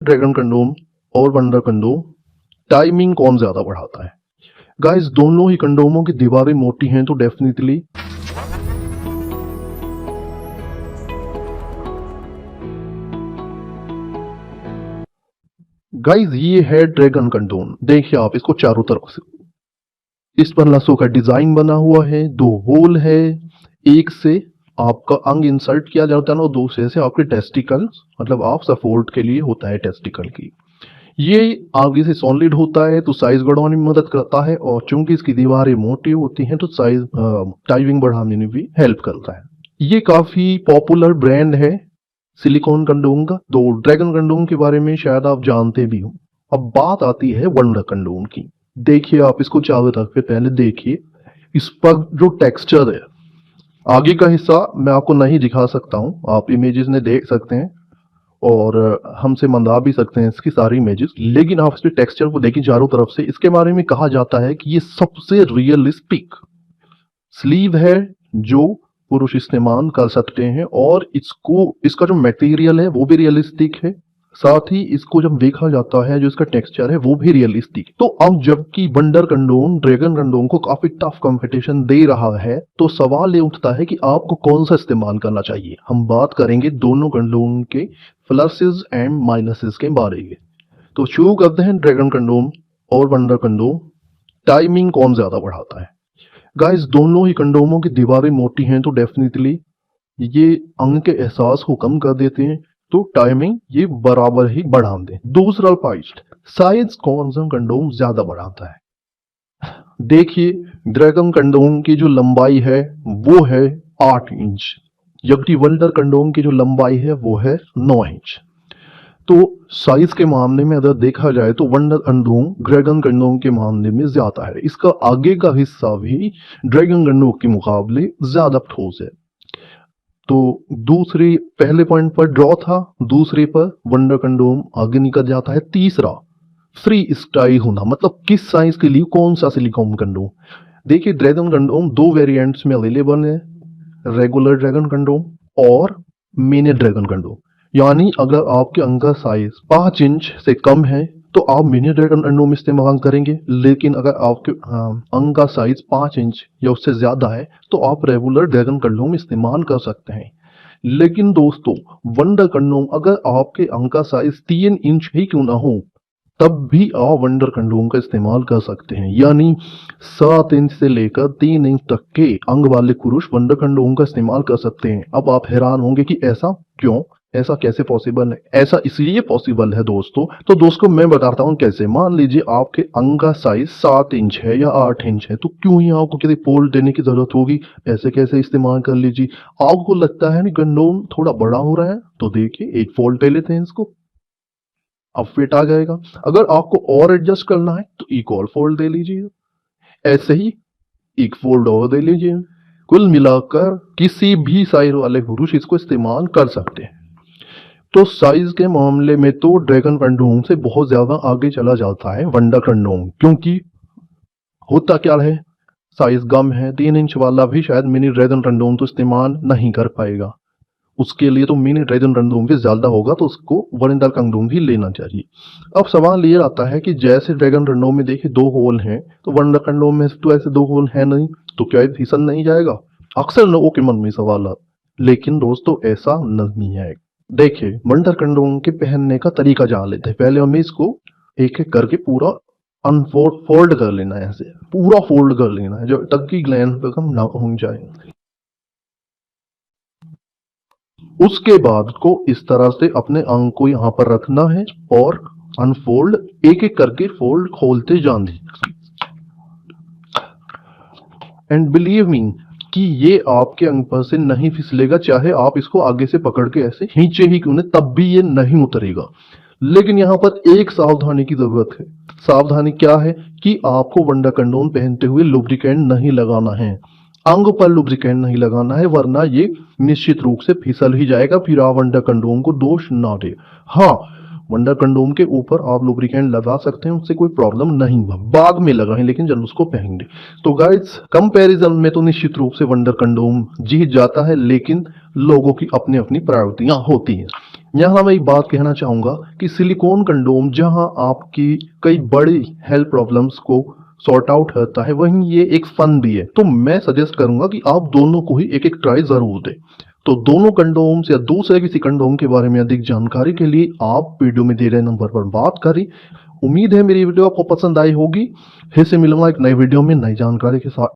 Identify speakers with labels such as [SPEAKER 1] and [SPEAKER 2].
[SPEAKER 1] Dragon condom और wonder condom timing कौन ज्यादा बढ़ाता है? गाइस, दोनों ही कंडोमों की दीवारें मोटी हैं तो डेफिनेटली गाइस ये है ड्रैगन कंडोम। देखिए आप इसको चारों तरफ से, इस पर लसों का डिजाइन बना हुआ है, दो होल है, एक से आपका अंग इंसर्ट किया जाता है और दूसरे से आपके टेस्टिकल, मतलब आप सपोर्ट के लिए होता है टेस्टिकल की। ये आगे से सॉलिड होता है तो साइज बढ़ाने में मदद करता है, और चूंकि इसकी दीवारें मोटी होती हैं तो साइज टाइमिंग बढ़ाने में भी हेल्प करता है। ये काफी पॉपुलर ब्रांड है सिलिकॉन कंडोम का। तो ड्रैगन कंडोम के बारे में शायद आप जानते भी हो। अब बात आती है वंडर कंडोम की। देखिए आप इसको चारों तरफ पे पहले देखिए, इस पर जो टेक्सचर है, आगे का हिस्सा मैं आपको नहीं दिखा सकता हूँ, आप इमेजेस में देख सकते हैं और हमसे मंगा भी सकते हैं इसकी सारी इमेजेस, लेकिन आप इसके टेक्सचर को देखिए चारों तरफ से। इसके बारे में कहा जाता है कि ये सबसे रियलिस्टिक स्लीव है जो पुरुष इस्तेमाल कर सकते हैं, और इसका जो मटेरियल है वो भी रियलिस्टिक है, साथ ही इसको जब देखा जाता है जो इसका टेक्सचर है वो भी रियलिस्टिक। तो अब जबकि वंडर कंडोम ड्रैगन कंडोम को काफी टफ कंपटीशन दे रहा है, तो सवाल ये उठता है कि आपको कौन सा इस्तेमाल करना चाहिए। हम बात करेंगे दोनों कंडोम के प्लसेस एंड माइनसेस के बारे में। तो शुरू करते हैं ड्रैगन कंडोम और वंडर कंडोम टाइमिंग कौन ज्यादा बढ़ाता है। गाइस, दोनों ही कंडोमों की दीवारें मोटी हैं तो डेफिनेटली ये अंग के एहसास को कम कर देते हैं, तो टाइमिंग ये बराबर ही बढ़ा दें। दूसरा पॉइंट, साइज कौन सा कंडोम ज्यादा बढ़ाता है। देखिए ड्रैगन कंडोम की जो लंबाई है वो है 8 इंच, जबकि वंडर कंडोम की जो लंबाई है वो है 9 इंच। तो साइज के मामले में अगर देखा जाए तो वंडर कंडोम ड्रैगन कंडोम के मामले में ज्यादा है। इसका आगे का हिस्सा भी ड्रैगन कंडोम के मुकाबले ज्यादा ठोस है। तो दूसरे पहले पॉइंट पर ड्रॉ था, दूसरे पर वंडर कंडोम आगे निकल जाता है। तीसरा, फ्री स्टाइल होना, मतलब किस साइज के लिए कौन सा सिलिकॉन कंडोम। देखिए ड्रैगन कंडोम दो वेरिएंट्स में अवेलेबल है, रेगुलर ड्रैगन कंडोम और मिनी ड्रैगन कंडोम। यानी अगर आपके अंग का साइज 5 इंच से कम है तो आप मिनी ड्रैगन कंडोम इस्तेमाल करेंगे, लेकिन अगर आपके अंग का साइज 5 इंच या उससे ज्यादा है तो आप रेगुलर ड्रैगन कंडोम इस्तेमाल कर सकते हैं। लेकिन दोस्तों, वंडर कंडोम अगर आपके अंग का साइज 3 इंच ही क्यों ना हो तब भी आप वंडर कंडोम का इस्तेमाल कर सकते हैं। यानी 7 इंच से लेकर 3 इंच तक के अंग वाले पुरुष वंडर कंडोम का इस्तेमाल कर सकते हैं। अब आप हैरान होंगे कि ऐसा क्यों, ऐसा कैसे पॉसिबल है। ऐसा इसलिए पॉसिबल है दोस्तों, तो दोस्तों मैं बताता हूँ कैसे। मान लीजिए आपके अंग का साइज 7 इंच है या 8 इंच है, तो क्यों ही आपको किसी फोल्ड देने की जरूरत होगी। ऐसे कैसे इस्तेमाल कर लीजिए। आपको लगता है ना कंडोम थोड़ा बड़ा हो रहा है, तो देखिए एक फोल्ड ले लेते हैं इसको, अब फिट आ जाएगा। अगर आपको और एडजस्ट करना है तो एक और फोल्ड दे लीजिए, ऐसे ही एक फोल्ड और दे लीजिए। कुल मिलाकर किसी भी साइज वाले पुरुष इसको इस्तेमाल कर सकते हैं। तो साइज के मामले में तो ड्रैगन कंडोम से बहुत ज्यादा आगे चला जाता है वंडर कंडोम, क्योंकि होता क्या है, साइज कम है, 3 इंच वाला भी शायद मिनी ड्रैगन कंडोम तो इस्तेमाल नहीं कर पाएगा। उसके लिए तो मिनी ड्रैगन कंडोम भी ज्यादा होगा, तो उसको वंडर कंडोम भी लेना चाहिए। अब सवाल ये आता है कि जैसे ड्रैगन कंडोम में देखिए 2 होल हैं, तो वंडर कंडोम में तो ऐसे 2 होल है नहीं, तो क्या ये फिसल नहीं जाएगा। अक्सर लोगों के मन में सवाल आता, लेकिन दोस्तों ऐसा नहीं है। देखिए वंडर कंडोम के पहनने का तरीका जान लेते हैं। पहले हमें इसको एक एक करके पूरा अनफोल्ड फोल्ड कर लेना है, ऐसे पूरा फोल्ड कर लेना है जब तक कि ग्लैंड पे कम ना हो जाए। उसके बाद को इस तरह से अपने अंग को यहाँ पर रखना है और अनफोल्ड एक एक करके फोल्ड खोलते जाने। एंड बिलीव मी कि ये आपके अंग पर से नहीं फिसलेगा, चाहे आप इसको आगे से पकड़ के ऐसे खींचे ही क्यों नहीं, तब भी ये नहीं उतरेगा। लेकिन यहाँ पर एक सावधानी की जरूरत है। सावधानी क्या है कि आपको वंडर कंडोम पहनते हुए लुब्रिकेंट नहीं लगाना है, अंग पर लुब्रिकेंट नहीं लगाना है, वरना ये निश्चित रूप से फिसल ही जाएगा, फिर आप वंडर कंडोम को दोष ना दे। हाँ, वंडर कंडोम के ऊपर आप लुब्रिकेंट लगा सकते हैं, उससे कोई प्रॉब्लम नहीं हुआ, बाद में लगाएं लेकिन जब उसको पहनेंगे। तो गाइस कंपैरिजन में तो निश्चित रूप से वंडर कंडोम जीत जाता है, लेकिन लोगों की अपनी अपनी प्रायोरिटियां होती हैं। यहाँ मैं एक बात कहना चाहूँगा कि सिलिकॉन कंडोम जहाँ आपकी कई बड़ी हेल्थ प्रॉब्लम्स को सॉर्ट आउट होता है, वहीं ये एक फन भी है। तो मैं सजेस्ट करूँगा कि आप दोनों को ही एक-एक ट्राई ज़रूर दें। तो दोनों कंडोम्स या दूसरे किसी कंडोम के बारे में अधिक जानकारी के लिए आप वीडियो में दिए गए नंबर पर बात करें। उम्मीद है मेरी वीडियो आपको पसंद आई होगी। फिर से मिलूँगा एक नई वीडियो में नई जानकारी के साथ।